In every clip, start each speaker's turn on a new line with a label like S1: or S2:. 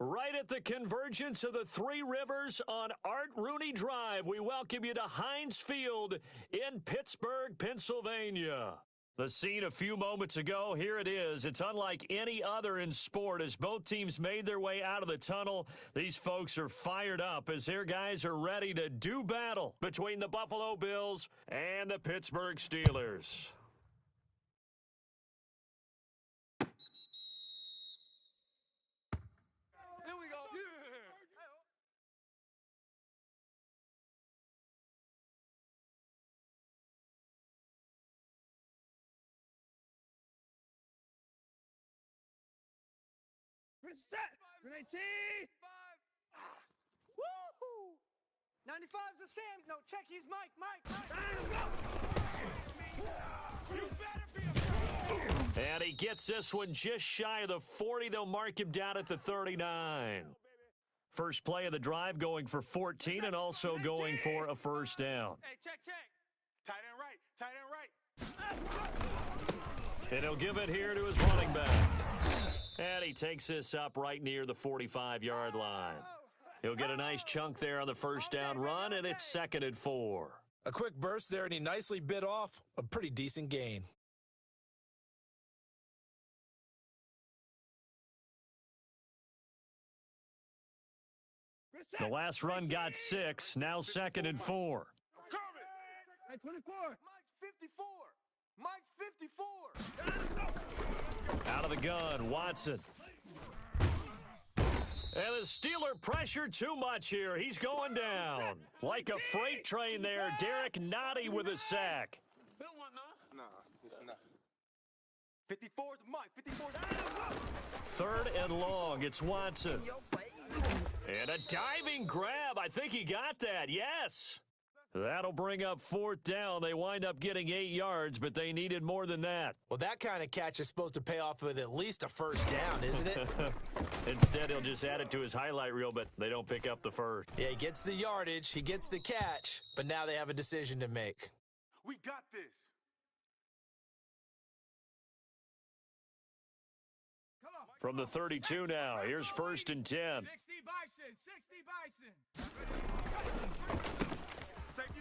S1: Right at the convergence of the Three Rivers on Art Rooney Drive, we welcome you to Heinz Field in Pittsburgh, Pennsylvania. The scene a few moments ago, here it is. It's unlike any other in sport as both teams made their way out of the tunnel. These folks are fired up as their guys are ready to do battle between the Buffalo Bills and the Pittsburgh Steelers.
S2: Set. 18. Woohoo! 95's the Sam. No, check. He's Mike.
S1: And he gets this one just shy of the 40. They'll mark him down at the 39. First play of the drive going for 14 and also going for a first down.
S2: Hey, check. Tight end right.
S1: And he'll give it here to his running back. And he takes this up right near the 45-yard line. He'll get a nice chunk there on the first down run, and it's 2nd and 4.
S3: A quick burst there, and he nicely bit off a pretty decent gain.
S1: The last run got 6, now 2nd and 4.
S2: Hey, 24. Mike 54.
S1: Out of the gun, Watson. And the Steeler pressure too much here. He's going down. Like a freight train there, Derek Nottie with a sack.
S2: Nah, this is nothing. 54's Mike. 54's.
S1: 3rd and long, it's Watson. And a diving grab. I think he got that, yes. That'll bring up 4th down. They wind up getting 8 yards, but they needed more than that.
S3: Well, that kind of catch is supposed to pay off with at least a first down, isn't it?
S1: Instead, he'll just add it to his highlight reel, but they don't pick up the first.
S3: Yeah, he gets the yardage, he gets the catch, but now they have a decision to make.
S2: We got this.
S1: From the 32 now, here's 1st and 10.
S2: 60 Bison.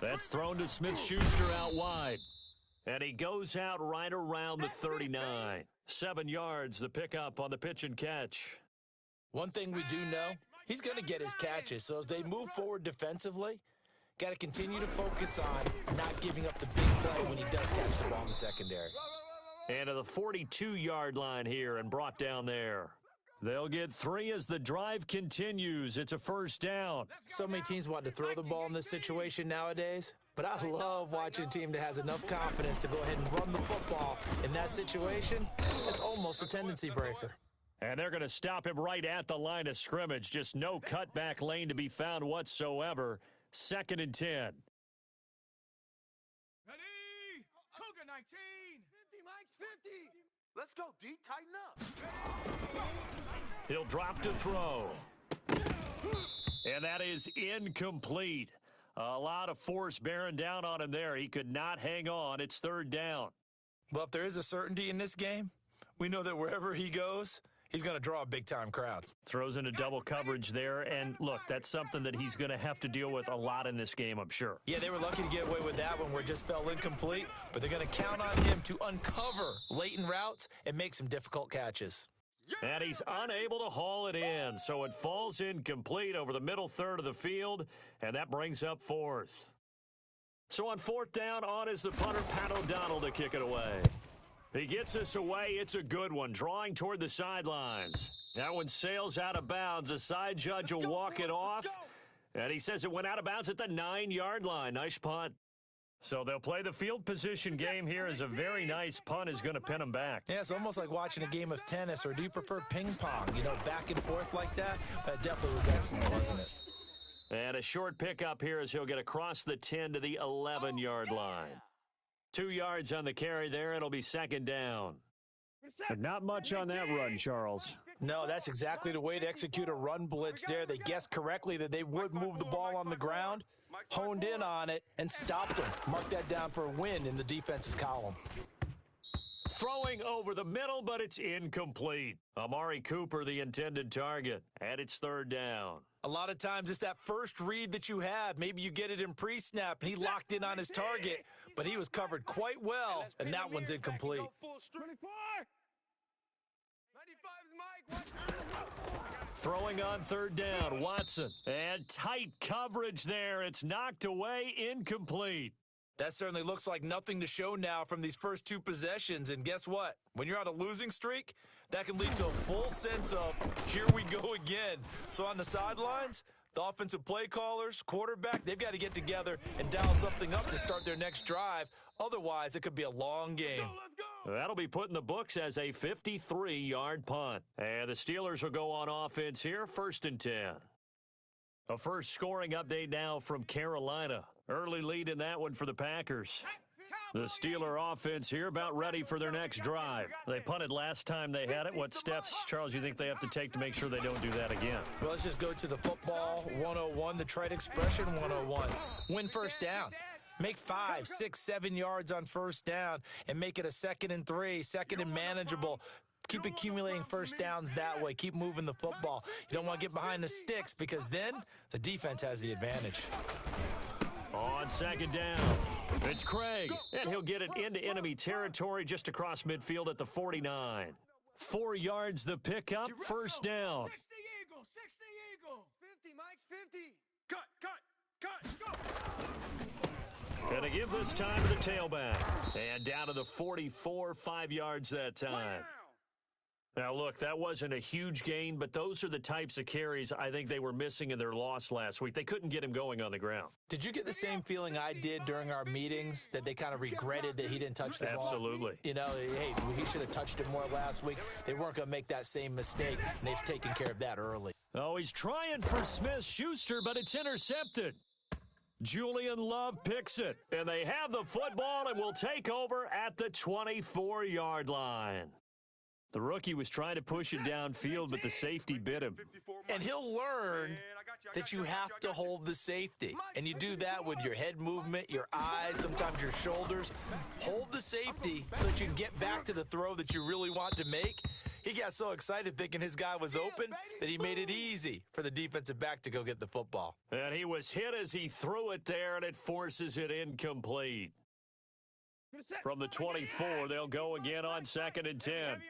S1: That's thrown to Smith-Schuster out wide. And he goes out right around the 39. 7 yards, the pickup on the pitch and catch.
S3: One thing we do know, he's going to get his catches. So as they move forward defensively, got to continue to focus on not giving up the big play when he does catch the ball in the secondary.
S1: And to the 42-yard line here and brought down there. They'll get 3 as the drive continues. It's a first down.
S3: So many teams want to throw the ball in this situation nowadays, but I love watching a team that has enough confidence to go ahead and run the football. In that situation, it's almost a tendency breaker.
S1: And they're going to stop him right at the line of scrimmage. Just no cutback lane to be found whatsoever. 2nd and 10.
S2: Ready? Cougar 19. 50, Mike's 50. Let's go, D. Tighten up.
S1: He'll drop to throw. And that is incomplete. A lot of force bearing down on him there. He could not hang on. It's 3rd down.
S3: Well, if there is a certainty in this game, we know that wherever he goes, he's going to draw a big-time crowd.
S1: Throws into double coverage there. And, look, that's something that he's going to have to deal with a lot in this game, I'm sure.
S3: Yeah, they were lucky to get away with that one where it just fell incomplete. But they're going to count on him to uncover latent routes and make some difficult catches.
S1: And he's unable to haul it in. So it falls incomplete over the middle third of the field. And that brings up 4th. So on 4th down, on is the punter, Pat O'Donnell, to kick it away. He gets this away. It's a good one. Drawing toward the sidelines. That one sails out of bounds. The side judge will walk it off. And he says it went out of bounds at the 9-yard line. Nice punt. So they'll play the field position game here as a very nice punt is going to pin them back.
S3: Yeah, it's almost like watching a game of tennis, or do you prefer ping pong? You know, back and forth like that? That definitely was excellent, wasn't it?
S1: And a short pickup here as he'll get across the 10 to the 11-yard line. 2 yards on the carry there. It'll be 2nd down. But not much on that run, Charles.
S3: No, that's exactly the way to execute a run blitz there. They guessed correctly that they would move the ball on the ground, honed in on it, and stopped them. Mark that down for a win in the defense's column.
S1: throwing over the middle, but it's incomplete. Amari Cooper, the intended target, and it's third down.
S3: A lot of times it's that first read that you have. Maybe you get it in pre-snap, and he locked in on his target, but he was covered quite well, and that one's incomplete.
S2: 95's Mike.
S1: Throwing on third down, Watson. And tight coverage there. It's knocked away, incomplete.
S3: That certainly looks like nothing to show now from these first two possessions. And guess what? When you're on a losing streak, that can lead to a full sense of, here we go again. So on the sidelines, the offensive play callers, quarterback, they've got to get together and dial something up to start their next drive. Otherwise, it could be a long game.
S1: That'll be put in the books as a 53-yard punt. And the Steelers will go on offense here, 1st and 10. A first scoring update now from Carolina. Early lead in that one for the Packers. The Steeler offense here about ready for their next drive. They punted last time they had it. What steps, Charles, you think they have to take to make sure they don't do that again?
S3: Well, let's just go to the football 101, the trite expression 101. Win first down. Make 5, 6, 7 yards on first down and make it a 2nd and 3, 2nd and manageable. Keep accumulating first downs that way. Keep moving the football. You don't want to get behind the sticks because then the defense has the advantage.
S1: On 2nd down, it's Craig, and he'll get it into enemy territory just across midfield at the 49. 4 yards the pickup, first down.
S2: 60 Eagles. 50, Mike's 50. Cut.
S1: And to give this time to the tailback. And down to the 44, 5 yards that time. Now, look, that wasn't a huge gain, but those are the types of carries I think they were missing in their loss last week. They couldn't get him going on the ground.
S3: Did you get the same feeling I did during our meetings, that they kind of regretted that he didn't touch the ball?
S1: Absolutely.
S3: You know, hey, he should have touched it more last week. They weren't going to make that same mistake, and they've taken care of that early.
S1: Oh, he's trying for Smith-Schuster, but it's intercepted. Julian Love picks it, and they have the football and will take over at the 24-yard line. The rookie was trying to push it downfield, but the safety bit him.
S3: And he'll learn that you have to hold the safety. And you do that with your head movement, your eyes, sometimes your shoulders. Hold the safety so that you can get back to the throw that you really want to make. He got so excited thinking his guy was open that he made it easy for the defensive back to go get the football.
S1: And he was hit as he threw it there, and it forces it incomplete. From the 24, they'll go again on 2nd and 10.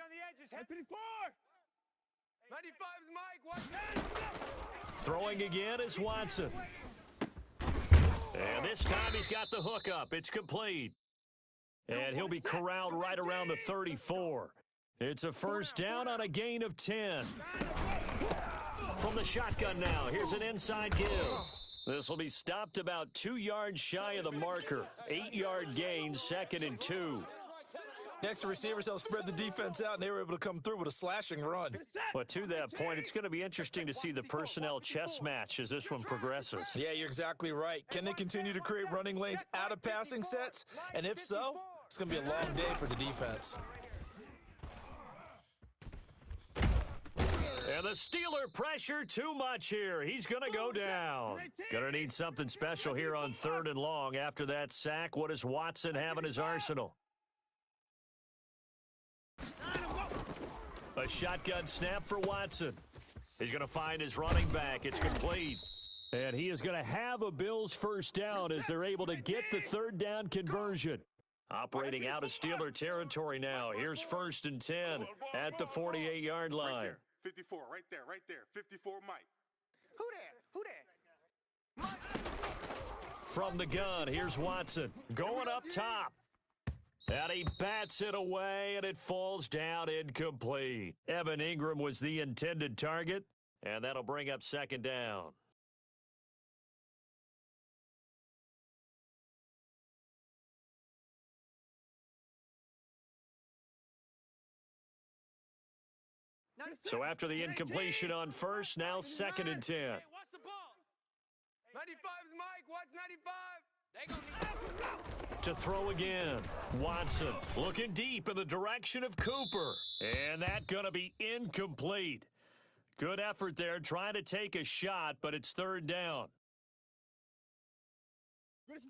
S2: 95's Mike.
S1: Throwing again is Watson. And this time he's got the hook up. It's complete. And he'll be corralled right around the 34. It's a first down on a gain of 10. From the shotgun now, here's an inside give. This will be stopped about 2 yards shy of the marker. 8-yard gain, 2nd and 2.
S3: Next to receivers, they'll spread the defense out, and they were able to come through with a slashing run.
S1: But to that point, it's going to be interesting to see the personnel chess match as this one progresses.
S3: Yeah, you're exactly right. Can they continue to create running lanes out of passing sets? And if so, it's going to be a long day for the defense.
S1: And the Steeler pressure too much here. He's going to go down. Going to need something special here on 3rd and long. After that sack, what does Watson have in his arsenal? A shotgun snap for Watson. He's going to find his running back. It's complete. And he is going to have a Bills first down as they're able to get the 3rd down conversion. Operating out of Steeler territory now. Here's 1st and 10 at the 48-yard line.
S2: 54, right there. 54, Mike. Who that? Mike.
S1: From the gun, here's Watson. Going up top. And he bats it away, and it falls down incomplete. Evan Ingram was the intended target, and that'll bring up 2nd down. So after the incompletion on first, now 2nd and 10.
S2: Hey, what's the ball? 95's Mike. What's 95?
S1: To throw again, Watson looking deep in the direction of Cooper. And that going to be incomplete. Good effort there, trying to take a shot, but it's 3rd down.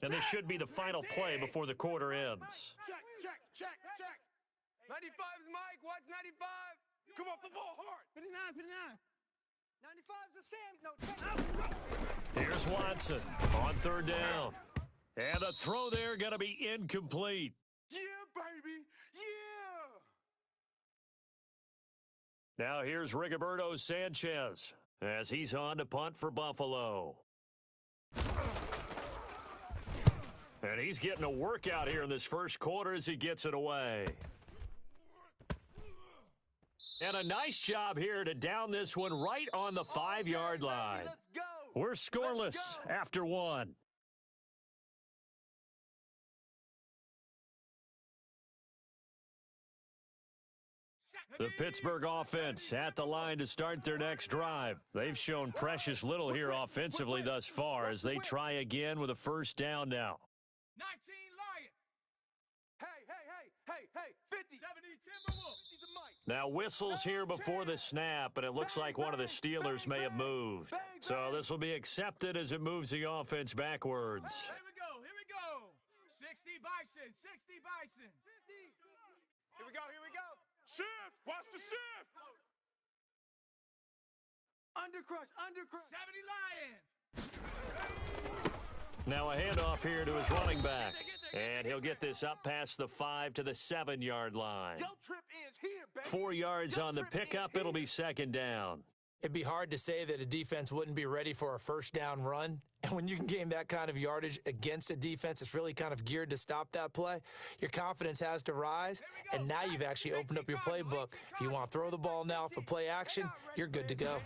S1: And this should be the final play before the quarter ends.
S2: Check. 95's Mike. Watch 95. Come off the ball hard.
S4: 59.
S2: 95's the Sam. No, check.
S1: Here's Watson on third down. And the throw there going to be incomplete.
S2: Yeah, baby. Yeah.
S1: Now here's Rigoberto Sanchez as he's on to punt for Buffalo. And he's getting a workout here in this first quarter as he gets it away. And a nice job here to down this one right on the 5-yard line.
S2: Let's go.
S1: We're scoreless after one. The Pittsburgh offense at the line to start their next drive. They've shown precious little here offensively thus far as they try again with a first down now.
S4: 19 Lion.
S2: Hey. 50.
S4: 70 Timberwolves.
S2: 50 the Mike.
S1: Now whistles here before the snap, and it looks like one of the Steelers may have moved. So this will be accepted as it moves the offense backwards.
S4: Here we go. 60 Bison. 60 Bison.
S2: 50. Here we go. Shift. Watch the shift. Undercrush.
S4: 70 Lion.
S1: Now a handoff here to his running back. And he'll get this up past the 5 to the 7-yard line.
S2: Yo trip ends here, baby.
S1: 4 yards
S2: Yo
S1: on the
S2: trip
S1: pickup.
S2: ends
S1: It'll
S2: here.
S1: be second down.
S3: It'd be hard to say that a defense wouldn't be ready for a first down run. And when you can gain that kind of yardage against a defense that's really kind of geared to stop that play, your confidence has to rise. And now you've actually opened up your playbook. If you want to throw the ball now for play action, you're good to go.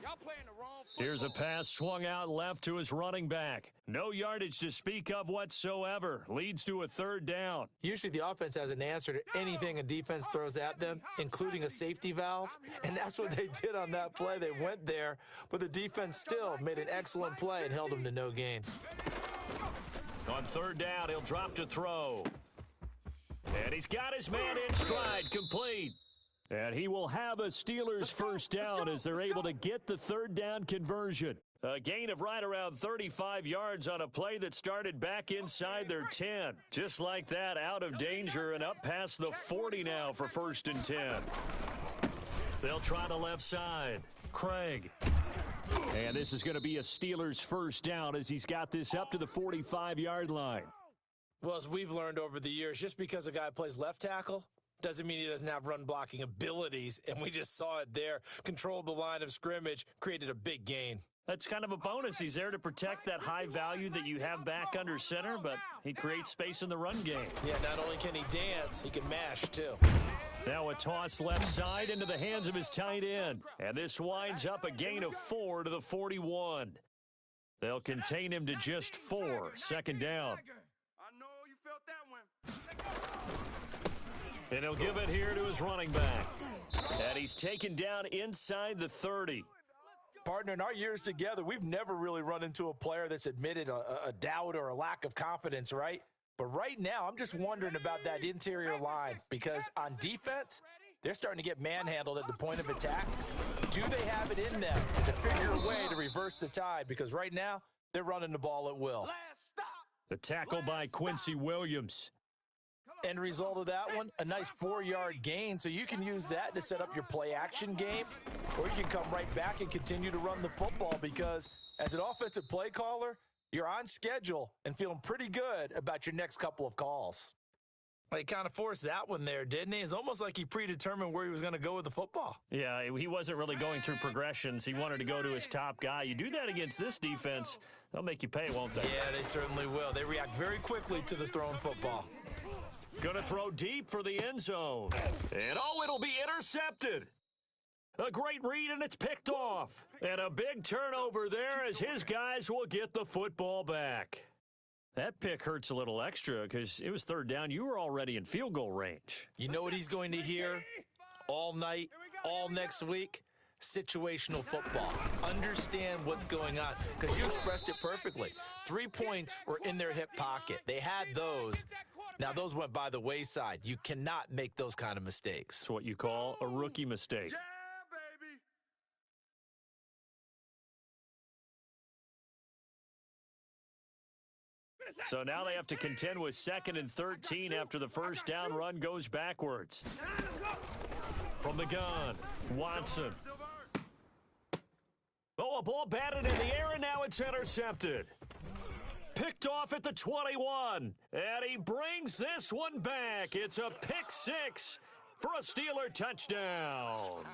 S2: Y'all playing the wrong
S1: Here's a pass swung out left to his running back. No yardage to speak of whatsoever. Leads to a third down.
S3: Usually the offense has an answer to anything a defense throws at them, including a safety valve. And that's what they did on that play. They went there, but the defense still made an excellent play and held them to no gain.
S1: On third down, he'll drop to throw. And he's got his man in stride, complete. And he will have a Steelers first down as they're able to get the third down conversion. A gain of right around 35 yards on a play that started back inside their 10. Just like that, out of danger and up past the 40 now for first and 10. They'll try the left side. Craig. And this is going to be a Steelers first down as he's got this up to the 45-yard line.
S3: Well, as we've learned over the years, just because a guy plays left tackle doesn't mean he doesn't have run blocking abilities, and we just saw it there. Controlled the line of scrimmage, created a big gain.
S1: That's kind of a bonus. He's there to protect that high value that you have back under center, but he creates space in the run game.
S3: Yeah, not only can he dance, he can mash, too.
S1: Now a toss left side into the hands of his tight end, and this winds up a gain of 4 to the 41. They'll contain him to just 4, second down.
S2: I know you felt that one.
S1: And he'll give it here to his running back. And he's taken down inside the 30.
S3: Partner, in our years together, we've never really run into a player that's admitted a doubt or a lack of confidence, right? But right now, I'm just wondering about that interior line because on defense, they're starting to get manhandled at the point of attack. Do they have it in them to figure a way to reverse the tide? Because right now, they're running the ball at will.
S2: Last stop.
S1: The tackle by Quincy Williams.
S3: End result of that one, a nice 4-yard gain. So you can use that to set up your play action game, or you can come right back and continue to run the football because as an offensive play caller, you're on schedule and feeling pretty good about your next couple of calls. He kind of forced that one there, didn't he? It's almost like he predetermined where he was going to go with the football.
S1: Yeah, he wasn't really going through progressions. He wanted to go to his top guy. You do that against this defense, they'll make you pay, won't they?
S3: Yeah, they certainly will. They react very quickly to the thrown football.
S1: Gonna throw deep for the end zone. And it'll be intercepted. A great read, and it's picked off. And a big turnover there as his guys will get the football back. That pick hurts a little extra because it was third down. You were already in field goal range.
S3: You know what he's going to hear all night, all next week? Situational football. Understand what's going on because you expressed it perfectly. 3 points were in their hip pocket. They had those. Now, those went by the wayside. You cannot make those kind of mistakes.
S1: It's what you call a rookie mistake.
S2: Yeah, baby.
S1: So now they have to contend with 2nd and 13 after the first down run goes backwards. From the gun, Watson. Oh, a ball batted in the air, and now it's intercepted. Picked off at the 21, and he brings this one back. It's a pick six for a Steeler touchdown.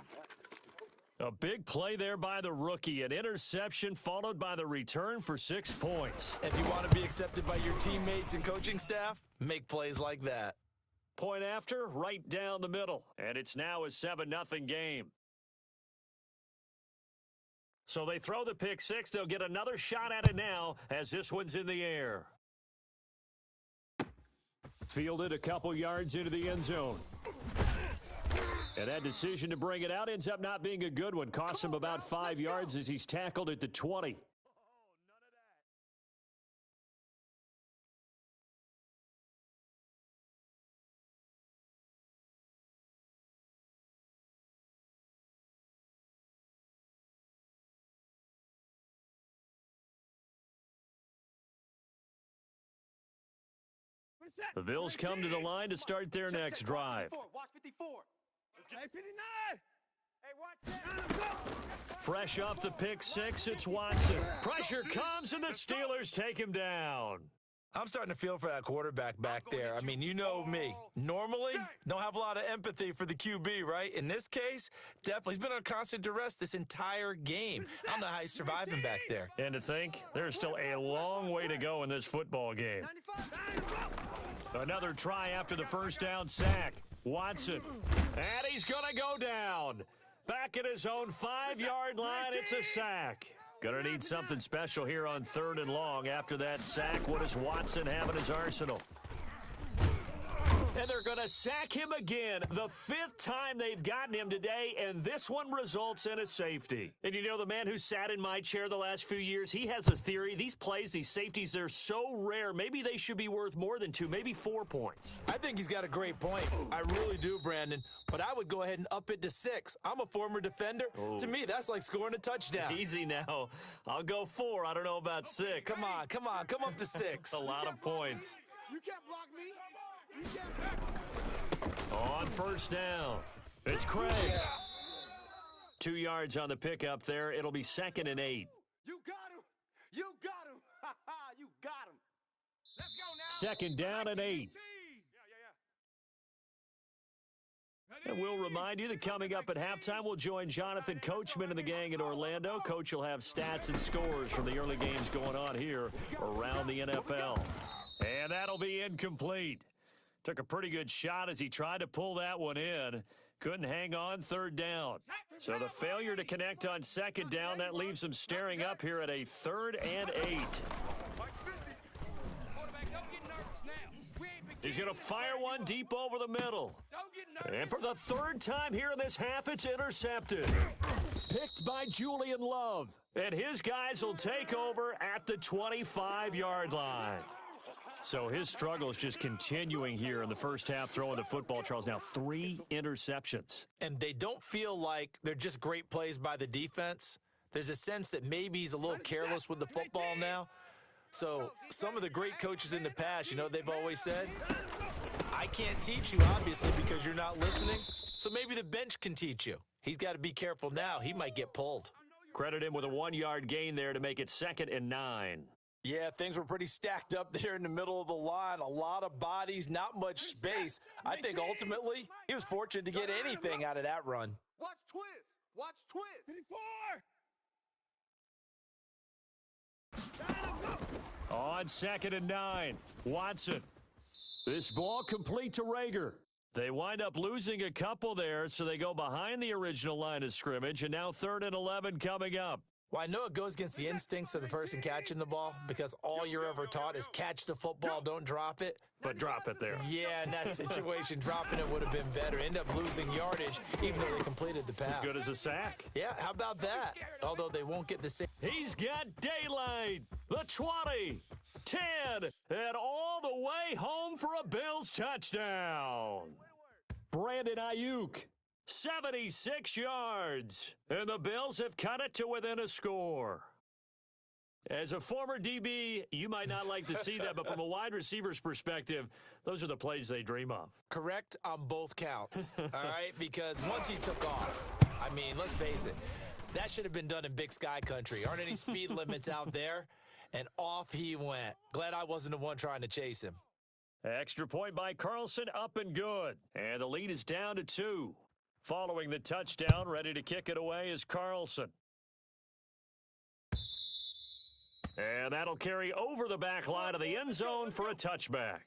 S1: A big play there by the rookie, an interception followed by the return for 6 points.
S3: If you want to be accepted by your teammates and coaching staff, make plays like that.
S1: Point after, right down the middle, and it's now a 7-0 game. So they throw the pick six. They'll get another shot at it now as this one's in the air. Fielded a couple yards into the end zone. And that decision to bring it out ends up not being a good one. Costs him about 5 yards as he's tackled at the 20. The Bills come to the line to start their next drive.
S2: Watch 54.
S4: Hey, 59. Hey, watch that.
S1: Fresh off the pick six, it's Watson. Pressure comes, and the Steelers take him down.
S3: I'm starting to feel for that quarterback back there. I mean, you know me. Normally, don't have a lot of empathy for the QB, right? In this case, definitely. He's been on constant duress this entire game. I don't know how he's surviving back there.
S1: And to think, there's still a long way to go in this football game. Another try after the first down sack. Watson. And he's going to go down. Back at his own 5-yard line, it's a sack. Going to need something special here on 3rd and long. After that sack, what does Watson have in his arsenal? And they're going to sack him again, the 5th time they've gotten him today, and this one results in a safety. And you know, the man who sat in my chair the last few years, he has a theory. These plays, these safeties, they're so rare. Maybe they should be worth more than 2, maybe 4 points.
S3: I think he's got a great point. I really do, Brandon. But I would go ahead and up it to 6. I'm a former defender.
S1: Oh.
S3: To me, that's like scoring a touchdown.
S1: Easy now. I'll go 4. I don't know about 6.
S3: Come on. Come up to 6.
S1: A lot of points.
S2: You can't block me. You can't.
S1: On first down, it's Craig. 2 yards on the pickup there. It'll be 2nd and 8.
S2: You got him. You got him. Ha ha. You got him.
S4: Let's go now.
S1: 2nd down and 8. And we'll remind you that coming up at halftime, we'll join Jonathan Coachman and the gang in Orlando. Coach will have stats and scores from the early games going on here around the NFL. And that'll be incomplete. Took a pretty good shot as he tried to pull that one in. Couldn't hang on 3rd down. So the failure to connect on 2nd down, that leaves him staring up here at a 3rd and 8. He's going to fire one deep over the middle. And for the 3rd time here in this half, it's intercepted. Picked by Julian Love. And his guys will take over at the 25-yard line. So his struggle is just continuing here in the first half, throwing the football. Charles, now 3 interceptions.
S3: And they don't feel like they're just great plays by the defense. There's a sense that maybe he's a little careless with the football now. So some of the great coaches in the past, you know, they've always said, I can't teach you, obviously, because you're not listening. So maybe the bench can teach you. He's got to be careful now. He might get pulled.
S1: Credit him with a 1-yard gain there to make it 2nd and 9.
S3: Yeah, things were pretty stacked up there in the middle of the line. A lot of bodies, not much space. I think ultimately he was fortunate to get anything out of that run.
S2: Watch twist. Watch twist.
S4: 54.
S1: On 2nd and 9, Watson. This ball complete to Rager. They wind up losing a couple there, so they go behind the original line of scrimmage, and now 3rd and 11 coming up.
S3: Well, I know it goes against the instincts of the person catching the ball because all you're ever taught is catch the football, don't drop it.
S1: But drop it there.
S3: Yeah, in that situation, dropping it would have been better. End up losing yardage, even though they completed the pass.
S1: As good as a sack.
S3: Yeah, how about that? Although they won't get the same.
S1: He's got daylight. The 20, 10, and all the way home for a Bills touchdown. Brandon Ayuk. 76 yards, and the Bills have cut it to within a score. As a former DB, you might not like to see that, but from a wide receiver's perspective, those are the plays they dream of.
S3: Correct on both counts, all right? Because once he took off, I mean, let's face it, that should have been done in Big Sky country. Aren't any speed limits out there? And off he went. Glad I wasn't the one trying to chase him.
S1: Extra point by Carlson, up and good. And the lead is down to 2. Following the touchdown, ready to kick it away is Carlson. And that'll carry over the back line of the end zone for a touchback.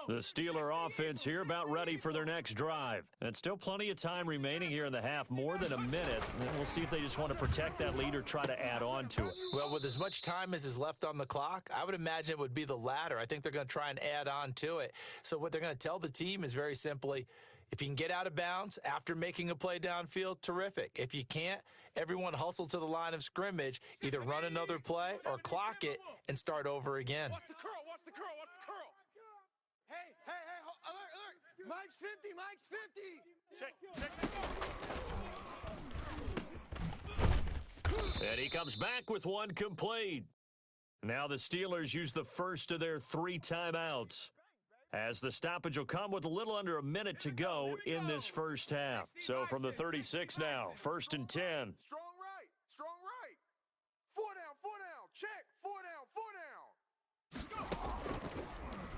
S1: The Steeler offense here about ready for their next drive. And still plenty of time remaining here in the half, more than a minute. And we'll see if they just want to protect that lead or try to add on to it.
S3: Well, with as much time as is left on the clock, I would imagine it would be the latter. I think they're going to try and add on to it. So what they're going to tell the team is very simply, if you can get out of bounds after making a play downfield, terrific. If you can't, everyone hustle to the line of scrimmage, either run another play or clock it and start over again.
S2: Watch the curl, watch the curl, watch the curl. Hey, alert. Mike's 50, Mike's 50.
S1: And he comes back with one complete. Now the Steelers use the first of their 3 timeouts, as the stoppage will come with a little under a minute to go in this first half. So from the 36 now, 1st and 10.
S2: Strong right. 4 down, check. 4 down.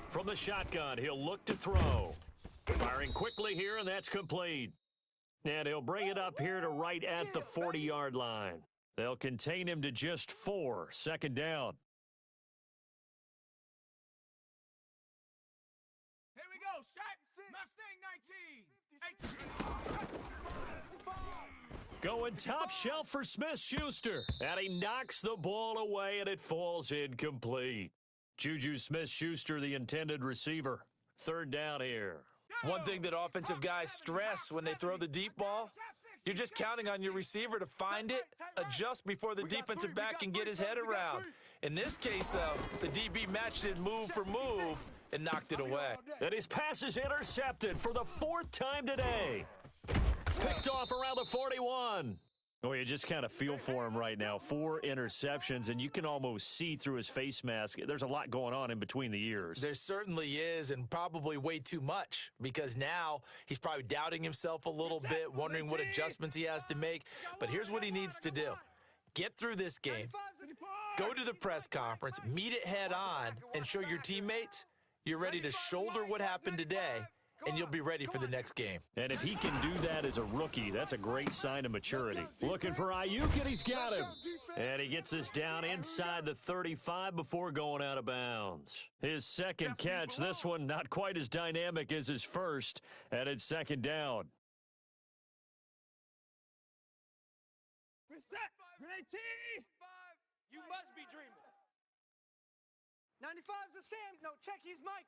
S1: From the shotgun, he'll look to throw. Firing quickly here, and that's complete. And he'll bring it up here to right at the 40-yard line. They'll contain him to just 4, 2nd down.
S4: Here we go. Shot. Mustang 19.
S1: Going top shelf for Smith-Schuster. And he knocks the ball away, and it falls incomplete. Juju Smith-Schuster, the intended receiver. 3rd down here.
S3: One thing that offensive guys stress when they throw the deep ball, you're just counting on your receiver to find it, adjust before the defensive back can get his head around. In this case, though, the DB matched it move for move and knocked it away.
S1: And his pass is intercepted for the 4th time today. Picked off around the 41. Oh, you just kind of feel for him right now. 4 interceptions, and you can almost see through his face mask. There's a lot going on in between the ears.
S3: There certainly is, and probably way too much, because now he's probably doubting himself a little bit, wondering what adjustments he has to make. But here's what he needs to do. Get through this game, go to the press conference, meet it head on, and show your teammates you're ready to shoulder what happened today, and you'll be ready for the next game.
S1: And if he can do that as a rookie, that's a great sign of maturity. Looking for Ayuk, and he's got him. And he gets us down inside the 35 before going out of bounds. His 2nd catch, this one not quite as dynamic as his first, and it's 2nd down.
S4: Reset. Grenade T. You must be dreaming.
S2: 95's the Sam. No, check. He's Mike.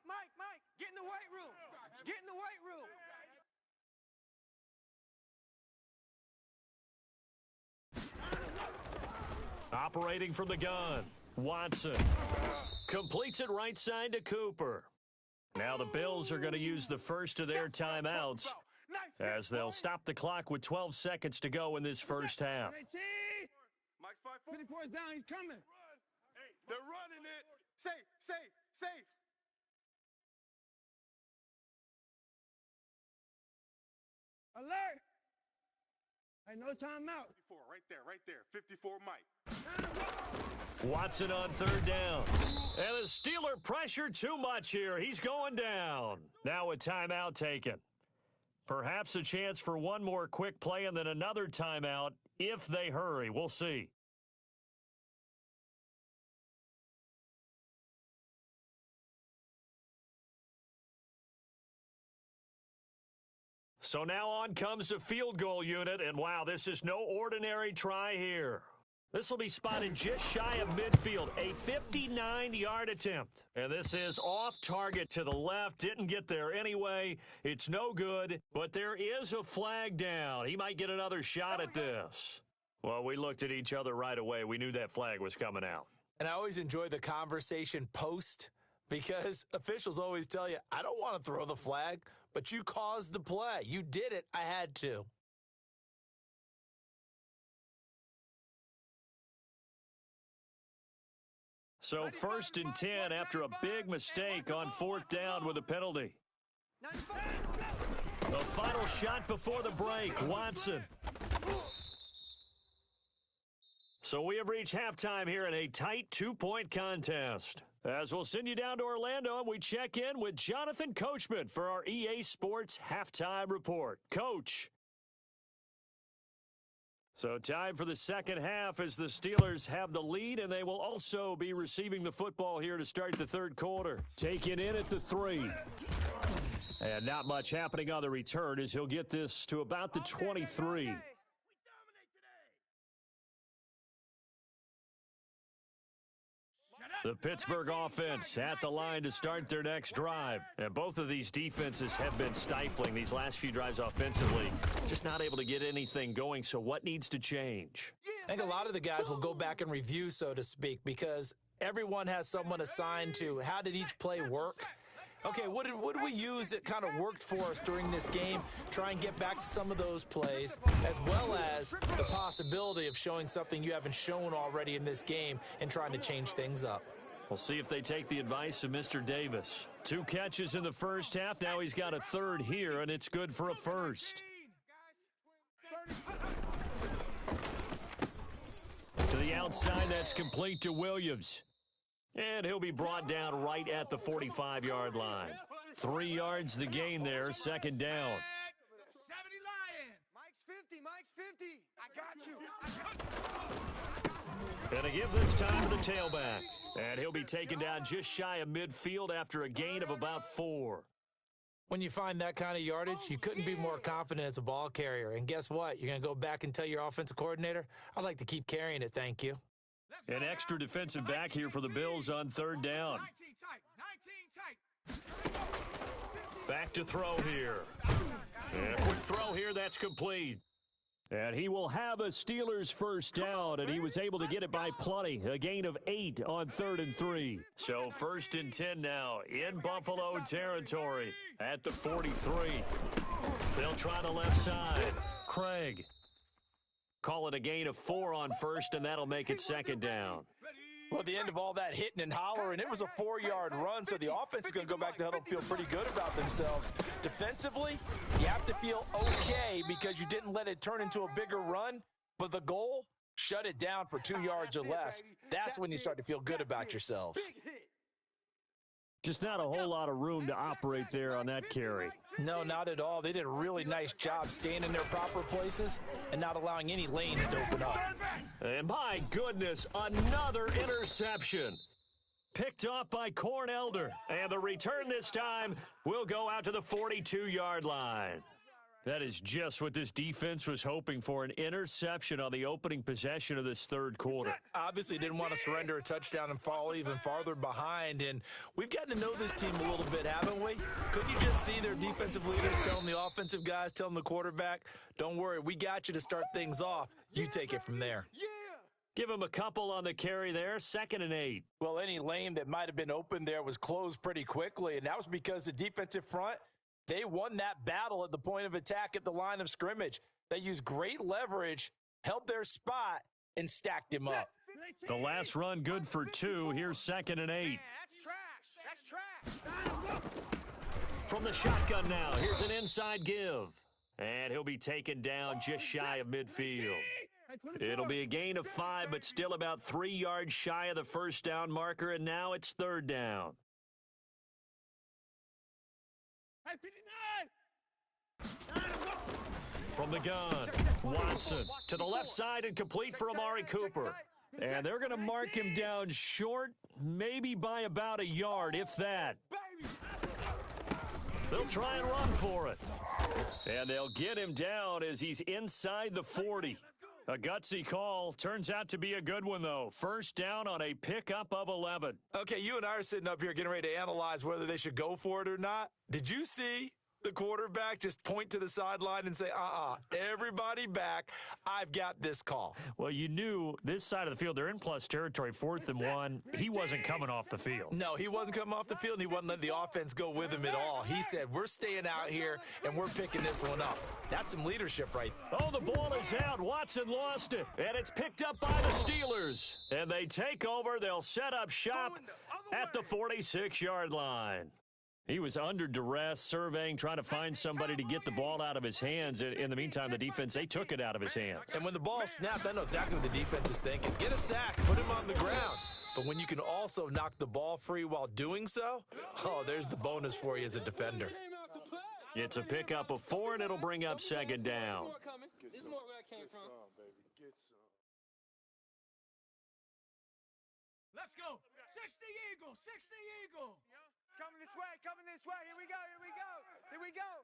S2: Get in the weight room.
S1: Operating from the gun, Watson completes it right side to Cooper. Now the Bills are going to use the first of their timeouts, as they'll stop the clock with 12 seconds to go in this first half.
S2: Mike's 5 4.
S4: 54 is down. He's coming.
S2: They're running it. Safe.
S4: Alert. Hey, no timeout.
S2: 54, right there. 54, Mike.
S1: Watson on 3rd down. And the Steeler pressure too much here. He's going down. Now a timeout taken. Perhaps a chance for one more quick play and then another timeout if they hurry. We'll see. So now on comes the field goal unit, and wow, this is no ordinary try here. This will be spotted just shy of midfield, a 59-yard attempt. And this is off target to the left, didn't get there anyway. It's no good, but there is a flag down. He might get another shot at this. Well, we looked at each other right away. We knew that flag was coming out.
S3: And I always enjoy the conversation post because officials always tell you, I don't want to throw the flag, but you caused the play. You did it. I had to.
S1: So 1st and 10 after a big mistake on 4th down with a penalty. The final shot before the break, Watson. So we have reached halftime here in a tight 2-point contest. As we'll send you down to Orlando, and we check in with Jonathan Coachman for our EA Sports Halftime Report. Coach. So time for the second half as the Steelers have the lead, and they will also be receiving the football here to start the third quarter. Taken in at the 3. And not much happening on the return as he'll get this to about the 23. The Pittsburgh offense at the line to start their next drive. And both of these defenses have been stifling these last few drives offensively. Just not able to get anything going, so what needs to change?
S3: I think a lot of the guys will go back and review, so to speak, because everyone has someone assigned to how did each play work. Okay, what did we use that kind of worked for us during this game? Try and get back to some of those plays, as well as the possibility of showing something you haven't shown already in this game and trying to change things up.
S1: We'll see if they take the advice of Mr. Davis. 2 catches in the first half. Now he's got a third here, and it's good for a first. To the outside, that's complete to Williams. And he'll be brought down right at the 45-yard line. 3 yards the gain there, second down.
S4: 70 Lion.
S2: Mike's 50. I got you.
S1: And to give this time to the tailback. And he'll be taken down just shy of midfield after a gain of about 4.
S3: When you find that kind of yardage, you couldn't be more confident as a ball carrier. And guess what? You're going to go back and tell your offensive coordinator, I'd like to keep carrying it, thank you.
S1: An extra defensive back here for the Bills on third down.
S4: 19 tight.
S1: Back to throw here. And a quick throw here, that's complete. And he will have a Steelers first down, and he was able to get it by plenty. A gain of 8 on 3rd and 3. So 1st and 10 now in Buffalo territory at the 43. They'll try the left side. Craig. Call it a gain of 4 on 1st, and that'll make it second down.
S3: Well, at the end of all that hitting and hollering, it was a 4-yard run, so the offense is going to go back to the huddle and feel pretty good about themselves. Defensively, you have to feel okay because you didn't let it turn into a bigger run, but the goal, shut it down for 2 yards or less. That's when you start to feel good about yourselves.
S1: Just not a whole lot of room to operate there on that carry.
S3: No, not at all. They did a really nice job staying in their proper places and not allowing any lanes to open up.
S1: And my goodness, another interception. Picked off by Corn Elder. And the return this time will go out to the 42-yard line. That is just what this defense was hoping for, an interception on the opening possession of this third quarter.
S3: Obviously didn't want to surrender a touchdown and fall even farther behind, and we've gotten to know this team a little bit, haven't we? Couldn't you just see their defensive leaders telling the offensive guys, telling the quarterback, don't worry, we got you to start things off. You take it from there.
S1: Give him a couple on the carry there, 2nd and 8.
S3: Well, any lane that might have been open there was closed pretty quickly, and that was because the defensive front, they won that battle at the point of attack at the line of scrimmage. They used great leverage, held their spot, and stacked him up.
S1: The last run good for 2. Here's 2nd and 8.
S2: That's trash.
S1: From the shotgun now, here's an inside give. And he'll be taken down just shy of midfield. It'll be a gain of 5, but still about 3 yards shy of the first down marker, and now it's 3rd down. From the gun, Watson to the left side and complete for Amari Cooper. And they're going to mark him down short, maybe by about a yard, if that. They'll try and run for it. And they'll get him down as he's inside the 40. A gutsy call. Turns out to be a good one, though. First down on a pickup of 11.
S3: Okay, you and I are sitting up here getting ready to analyze whether they should go for it or not. Did you see the quarterback just point to the sideline and say, everybody back. I've got this call.
S1: Well, you knew this side of the field, they're in plus territory, 4th and 1. He wasn't coming off the field.
S3: No, he wasn't coming off the field, and he wasn't letting the offense go with him at all. He said, we're staying out here, and we're picking this one up. That's some leadership right there.
S1: Oh, the ball is out. Watson lost it, and it's picked up by the Steelers. And they take over. They'll set up shop at the 46-yard line. He was under duress, surveying, trying to find somebody to get the ball out of his hands. In the meantime, the defense, they took it out of his hands.
S3: And when the ball snapped, I know exactly what the defense is thinking. Get a sack, put him on the ground. But when you can also knock the ball free while doing so, there's the bonus for you as a defender.
S1: It's a pickup of 4, and it'll bring up 2nd down.
S2: This is more where I came from.
S4: Let's go. 60 Eagle. 60 Eagle.
S2: It's coming this way. Coming this way. Here we go. Here we go. Here we go.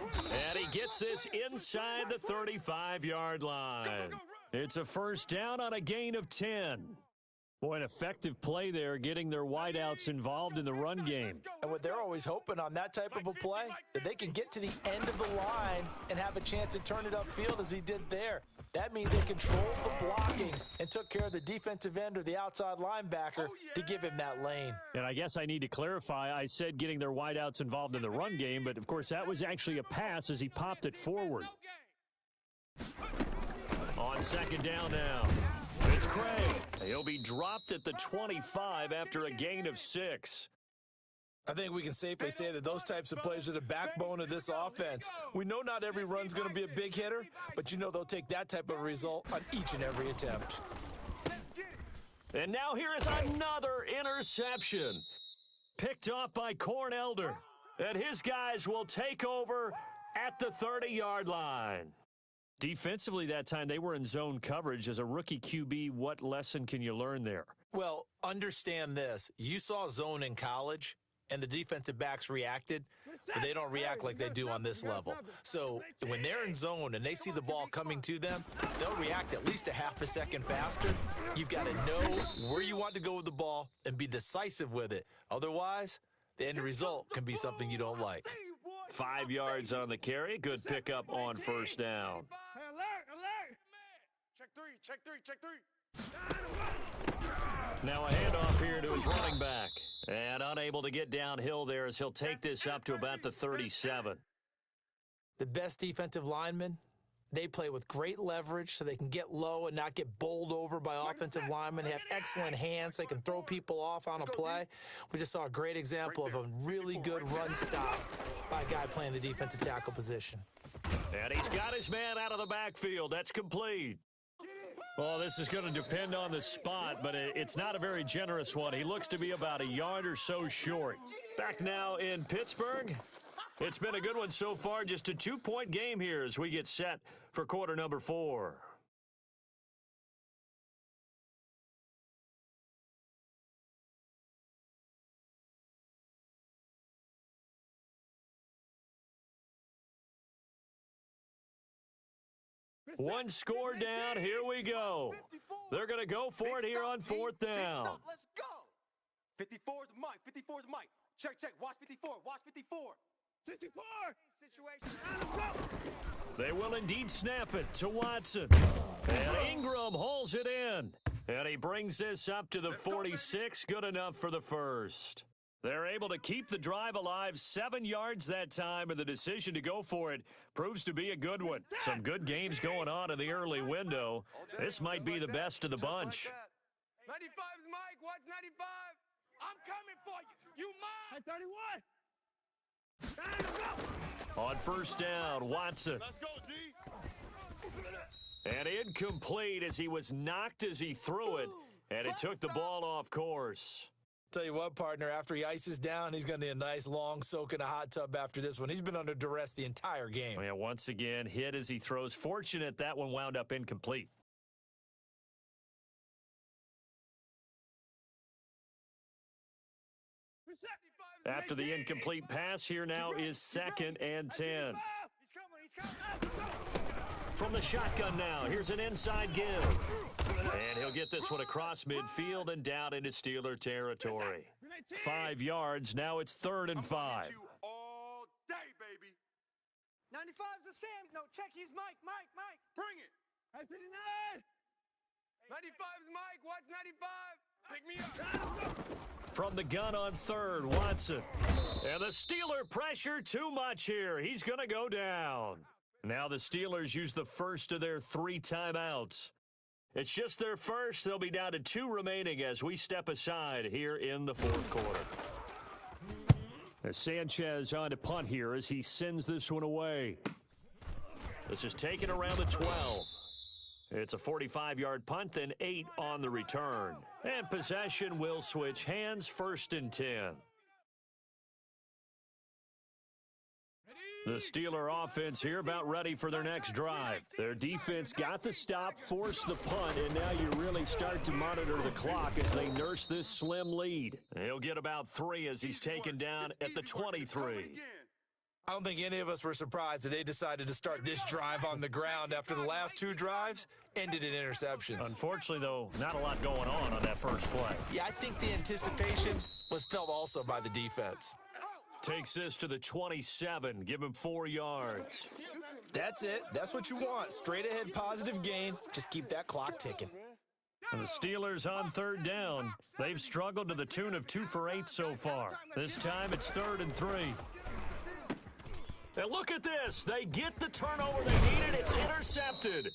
S2: 50.
S1: And he gets this inside the 35-yard line. It's a 1st down on a gain of 10. Boy, an effective play there, getting their wideouts involved in the run game.
S3: And what they're always hoping on that type of a play, that they can get to the end of the line and have a chance to turn it upfield as he did there. That means they controlled the blocking and took care of the defensive end or the outside linebacker to give him that lane.
S1: And I guess I need to clarify, I said getting their wideouts involved in the run game, but of course that was actually a pass as he popped it forward. On 2nd down now, it's Craig. He'll be dropped at the 25 after a gain of 6.
S3: I think we can safely say that those types of plays are the backbone of this offense. We know not every run's going to be a big hitter, but you know they'll take that type of result on each and every attempt.
S1: And now here is another interception. Picked off by Corn Elder. And his guys will take over at the 30-yard line. Defensively that time, they were in zone coverage. As a rookie QB, what lesson can you learn there?
S3: Well, understand this. You saw zone in college, and the defensive backs reacted, but they don't react like they do on this level. So when they're in zone and they see the ball coming to them, they'll react at least a half a second faster. You've got to know where you want to go with the ball and be decisive with it. Otherwise, the end result can be something you don't like.
S1: 5 yards on the carry. Good pickup on 1st down.
S4: Alert.
S2: Check three.
S1: Now a handoff here to his running back. And unable to get downhill there as he'll take this up to about the 37.
S3: The best defensive linemen, they play with great leverage so they can get low and not get bowled over by offensive linemen. They have excellent hands. They can throw people off on a play. We just saw a great example of a really good run stop by a guy playing the defensive tackle position.
S1: And he's got his man out of the backfield. That's complete. Well, this is going to depend on the spot, but it's not a very generous one. He looks to be about a yard or so short. Back now in Pittsburgh. It's been a good one so far. Just a 2-point game here as we get set for quarter number 4. One score down. Here we go. They're going to go for it here on 4th down.
S2: Let's go. 54's Mike. 54's Mike. Check. Watch 54. Watch 54.
S4: 64.
S1: They will indeed snap it to Watson. And Ingram hauls it in. And he brings this up to the 46. Good enough for the 1st. They're able to keep the drive alive, 7 yards that time, and the decision to go for it proves to be a good one. Some good games going on in the early window. This might be the best of the bunch.
S2: 95's Mike. Watch 95.
S4: I'm coming for you. You mine. 31.
S1: On 1st down, Watson.
S2: Let's go, D.
S1: And incomplete as he was knocked as he threw it, and it took the ball off course.
S3: Tell you what, partner, after he ices down, he's going to need a nice long soak in a hot tub after this one. He's been under duress the entire game.
S1: Yeah, once again, hit as he throws. Fortunate that one wound up incomplete. After the incomplete pass, here now is 2nd and 10. From the shotgun now, here's an inside give. And he'll get this one across midfield and down into Steeler territory. 5 yards. Now it's 3rd and
S2: I'm gonna
S1: 5.
S2: hit you all day, baby.
S4: 95's the Sam. No, check. He's Mike.
S2: Bring it. 95's Mike. Watch 95. Pick me up.
S1: From the gun on 3rd, Watson. And the Steeler pressure too much here. He's going to go down. Now the Steelers use the first of their 3 timeouts. It's just their first. They'll be down to 2 remaining as we step aside here in the 4th quarter. As Sanchez on to punt here as he sends this one away. This is taken around the 12. It's a 45-yard punt, then 8 on the return. And possession will switch hands, 1st and 10. The Steeler offense here about ready for their next drive. Their defense got the stop, forced the punt, and now you really start to monitor the clock as they nurse this slim lead. He'll get about 3 as he's taken down at the 23.
S3: I don't think any of us were surprised that they decided to start this drive on the ground after the last 2 drives ended in interceptions.
S1: Unfortunately, though, not a lot going on that first play.
S3: Yeah, I think the anticipation was felt also by the defense.
S1: Takes this to the 27. Give him 4 yards.
S3: That's it. That's what you want. Straight ahead positive gain. Just keep that clock ticking.
S1: And the Steelers on 3rd down. They've struggled to the tune of 2 for 8 so far. This time it's 3rd and 3. And look at this. They get the turnover they needed. It's intercepted.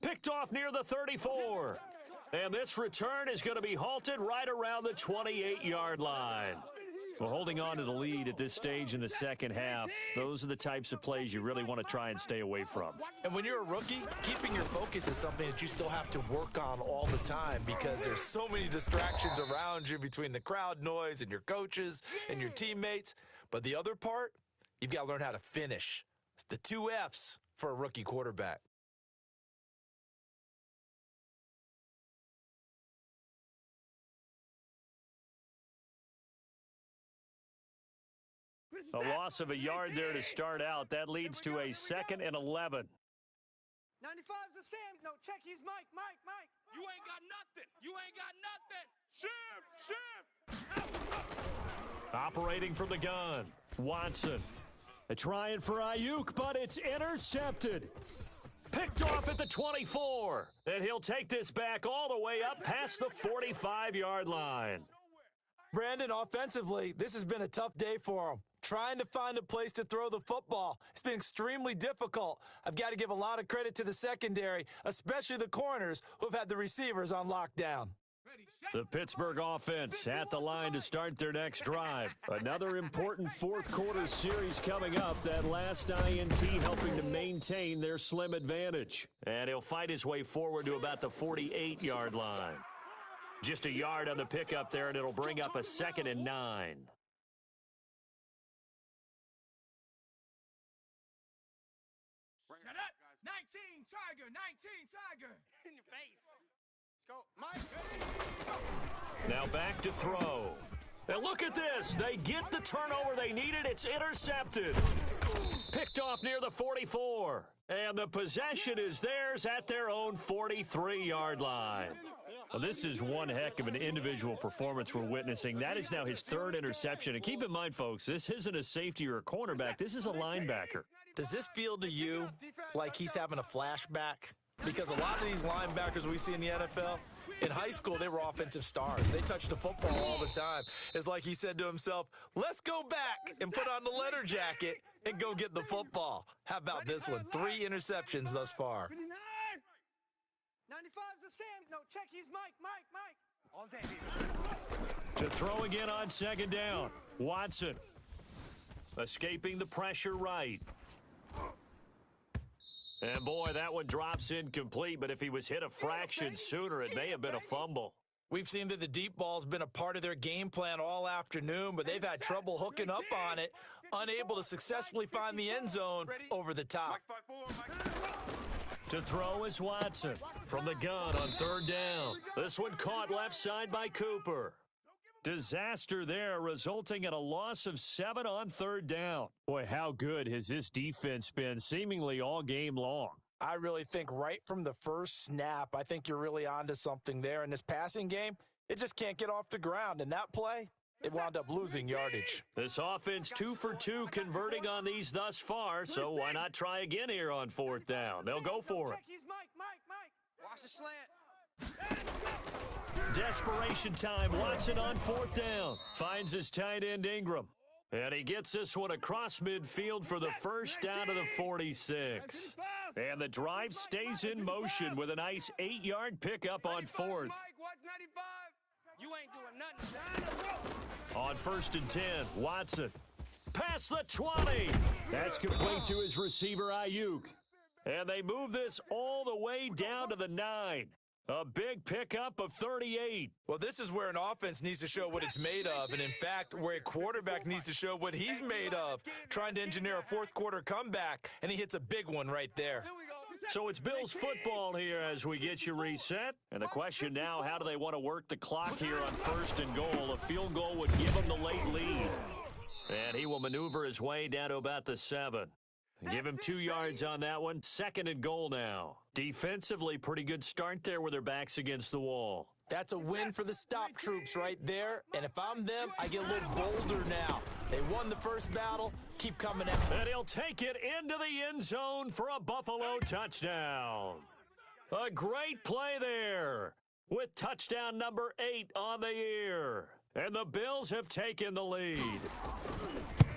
S1: Picked off near the 34. And this return is going to be halted right around the 28-yard line. Well, holding on to the lead at this stage in the second half, those are the types of plays you really want to try and stay away from.
S3: And when you're a rookie, keeping your focus is something that you still have to work on all the time because there's so many distractions around you between the crowd noise and your coaches and your teammates. But the other part, you've got to learn how to finish. It's the 2 F's for a rookie quarterback.
S1: A loss of a yard there to start out. That leads to a 2nd and 11.
S4: 95's the Sam. No, check. He's Mike.
S2: You ain't got nothing. Shift.
S1: Operating from the gun, Watson. They're trying for Ayuk, but it's intercepted. Picked off at the 24. And he'll take this back all the way up past the 45-yard line.
S3: Brandon, offensively, this has been a tough day for him. Trying to find a place to throw the football. It's been extremely difficult. I've got to give a lot of credit to the secondary, especially the corners who have had the receivers on lockdown.
S1: The Pittsburgh offense at the line to start their next drive. Another important 4th quarter series coming up. That last INT helping to maintain their slim advantage. And he'll fight his way forward to about the 48-yard line. Just a yard on the pickup there, and it'll bring up a 2nd and 9.
S4: Set up. 19 Tiger.
S2: In your face. Let's go. Mike.
S1: Now back to throw. And look at this. They get the turnover they needed. It's intercepted. Picked off near the 44. And the possession is theirs at their own 43-yard line. Well, this is one heck of an individual performance we're witnessing. That is now his 3rd interception. And keep in mind, folks, this isn't a safety or a cornerback. This is a linebacker.
S3: Does this feel to you like he's having a flashback? Because a lot of these linebackers we see in the NFL, in high school, they were offensive stars. They touched the football all the time. It's like he said to himself, let's go back and put on the letter jacket and go get the football. How about this one? 3 interceptions thus far.
S4: 95's the Sam. No, check. He's Mike.
S2: All day, baby.
S1: To throw again on 2nd down. Watson escaping the pressure right. And boy, that one drops incomplete, but if he was hit a fraction sooner, it may have been a fumble.
S3: We've seen that the deep ball's been a part of their game plan all afternoon, but they've had trouble hooking up on it, unable to successfully find the end zone over the top.
S1: To throw is Watson from the gun on 3rd down. This one caught left side by Cooper. Disaster there, resulting in a loss of 7 on 3rd down. Boy, how good has this defense been seemingly all game long?
S3: I really think right from the first snap, I think you're really onto something there. In this passing game, it just can't get off the ground. And that play, It wound up losing yardage.
S1: This offense 2 for 2 converting on these thus far, so why not try again here on 4th down? They'll go for it.
S2: Mike. Watch the slant.
S1: Desperation time. Watson on 4th down. Finds his tight end Ingram. And he gets this one across midfield for the first down to the 46. And the drive stays in motion with a nice 8-yard pickup on 4th.
S4: You ain't doing nothing.
S1: On 1st and 10, Watson. Past the 20. That's complete to his receiver, Ayuk. And they move this all the way down to the 9. A big pickup of 38.
S3: Well, this is where an offense needs to show what it's made of, and in fact, where a quarterback needs to show what he's made of, trying to engineer a fourth-quarter comeback, and he hits a big one right there.
S1: So it's Bills football here as we get you reset. And the question now, how do they want to work the clock here on 1st and goal? A field goal would give him the late lead. And he will maneuver his way down to about the 7. Give him 2 yards on that one. 2nd and goal now. Defensively, pretty good start there with their backs against the wall.
S3: That's a win for the stop troops right there. And if I'm them, I get a little bolder now. They won the first battle. Keep coming at me.
S1: And he'll take it into the end zone for a Buffalo touchdown. A great play there with touchdown number 8 on the year. And the Bills have taken the lead.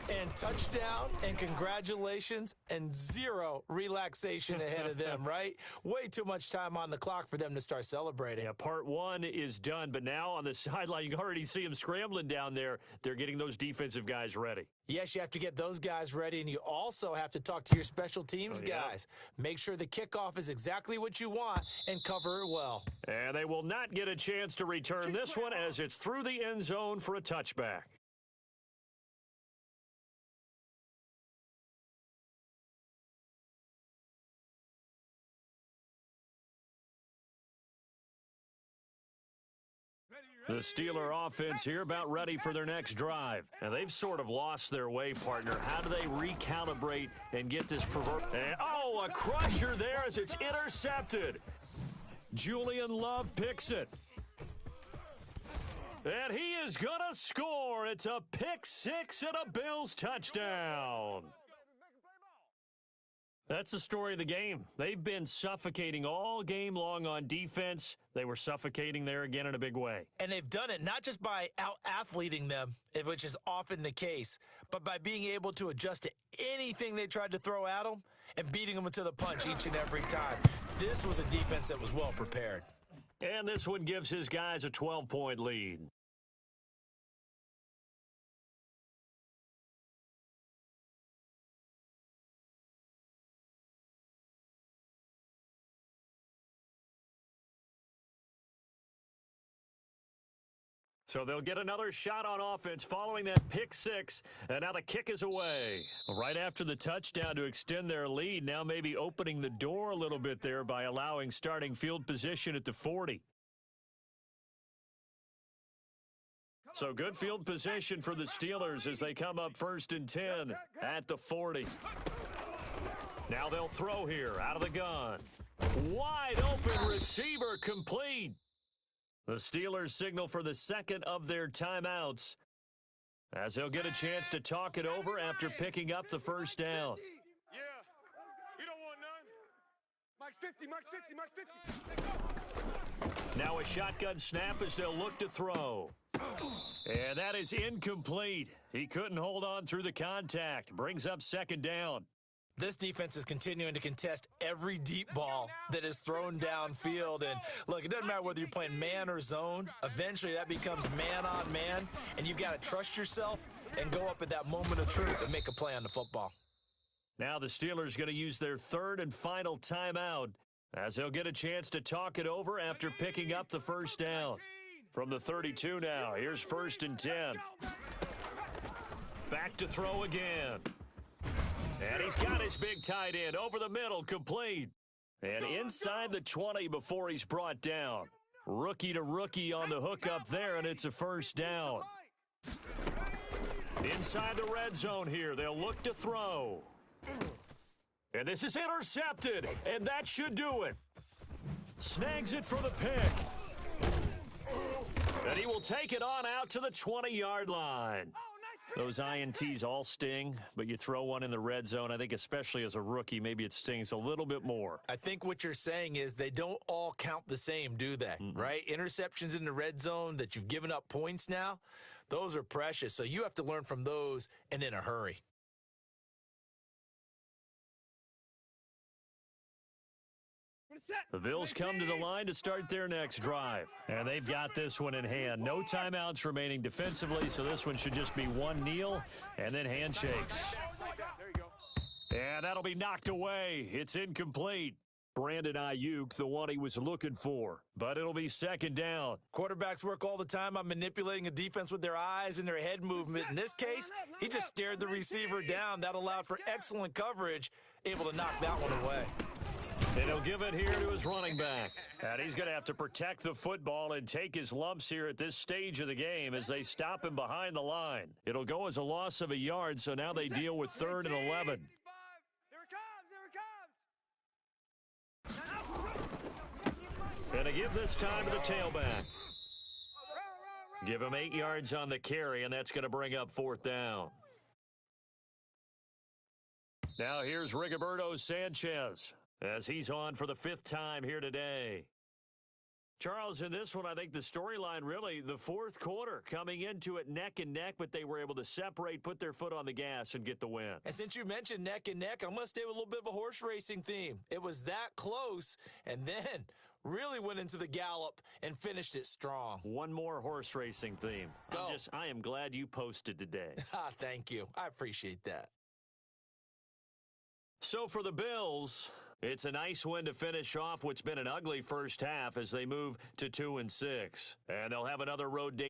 S3: And touchdown, and congratulations, and 0 relaxation ahead of them, right? Way too much time on the clock for them to start celebrating.
S1: Yeah, part 1 is done, but now on the sideline, you can already see them scrambling down there. They're getting those defensive guys ready.
S3: Yes, you have to get those guys ready, and you also have to talk to your special teams guys. Make sure the kickoff is exactly what you want and cover it well.
S1: And they will not get a chance to return this one as it's through the end zone for a touchback. The Steeler offense here about ready for their next drive. And they've sort of lost their way, partner. How do they recalibrate and get this oh, a crusher there as it's intercepted. Julian Love picks it. And he is going to score. It's a pick 6 and a Bills touchdown. That's the story of the game. They've been suffocating all game long on defense. They were suffocating there again in a big way.
S3: And they've done it not just by out-athleting them, which is often the case, but by being able to adjust to anything they tried to throw at them and beating them to the punch each and every time. This was a defense that was well prepared.
S1: And this one gives his guys a 12-point lead. So they'll get another shot on offense following that pick 6, and now the kick is away. Right after the touchdown to extend their lead, now maybe opening the door a little bit there by allowing starting field position at the 40. So good field position for the Steelers as they come up 1st and 10 at the 40. Now they'll throw here out of the gun. Wide open receiver complete. The Steelers signal for the second of their timeouts as they'll get a chance to talk it over after picking up the first down.
S2: Yeah, you don't want none. Mike's 50, Mike's 50, Mike's 50.
S1: Now a shotgun snap as they'll look to throw. And that is incomplete. He couldn't hold on through the contact. Brings up 2nd down.
S3: This defense is continuing to contest every deep ball that is thrown downfield. And, look, it doesn't matter whether you're playing man or zone. Eventually, that becomes man-on-man, and you've got to trust yourself and go up at that moment of truth and make a play on the football.
S1: Now the Steelers going to use their 3rd and final timeout as they'll get a chance to talk it over after picking up the first down. From the 32 now, here's 1st and 10. Back to throw again. And he's got his big tight end over the middle, complete. And inside the 20 before he's brought down. Rookie to rookie on the hook up there, and it's a first down. Inside the red zone here, they'll look to throw. And this is intercepted, and that should do it. Snags it for the pick. And he will take it on out to the 20-yard line. Those INTs all sting, but you throw one in the red zone, I think especially as a rookie, maybe it stings a little bit more.
S3: I think what you're saying is they don't all count the same, do they? Right? Interceptions in the red zone that you've given up points now, those are precious. So you have to learn from those and in a hurry.
S1: The Bills come to the line to start their next drive, and they've got this one in hand. No timeouts remaining defensively, so this one should just be one kneel and then handshakes. And that'll be knocked away. It's incomplete. Brandon Ayuk, the one he was looking for, but it'll be second down.
S3: Quarterbacks work all the time on manipulating a defense with their eyes and their head movement. In this case, he just stared the receiver down. That allowed for excellent coverage, able to knock that one away.
S1: And he'll give it here to his running back. And he's going to have to protect the football and take his lumps here at this stage of the game as they stop him behind the line. It'll go as a loss of a yard, so now they deal with 3rd and 11. And to give this time to the tailback. Give him 8 yards on the carry, and that's going to bring up 4th down. Now here's Rigoberto Sanchez as he's on for the 5th time here today. Charles, in this one, I think the storyline really, the 4th quarter, coming into it neck and neck, but they were able to separate, put their foot on the gas, and get the win.
S3: And since you mentioned neck and neck, I'm going to stay with a little bit of a horse racing theme. It was that close, and then really went into the gallop and finished it strong.
S1: One more horse racing theme.
S3: Go.
S1: I am glad you posted today.
S3: Thank you. I appreciate that.
S1: So for the Bills, it's a nice win to finish off what's been an ugly first half as they move to 2-6. And they'll have another road day.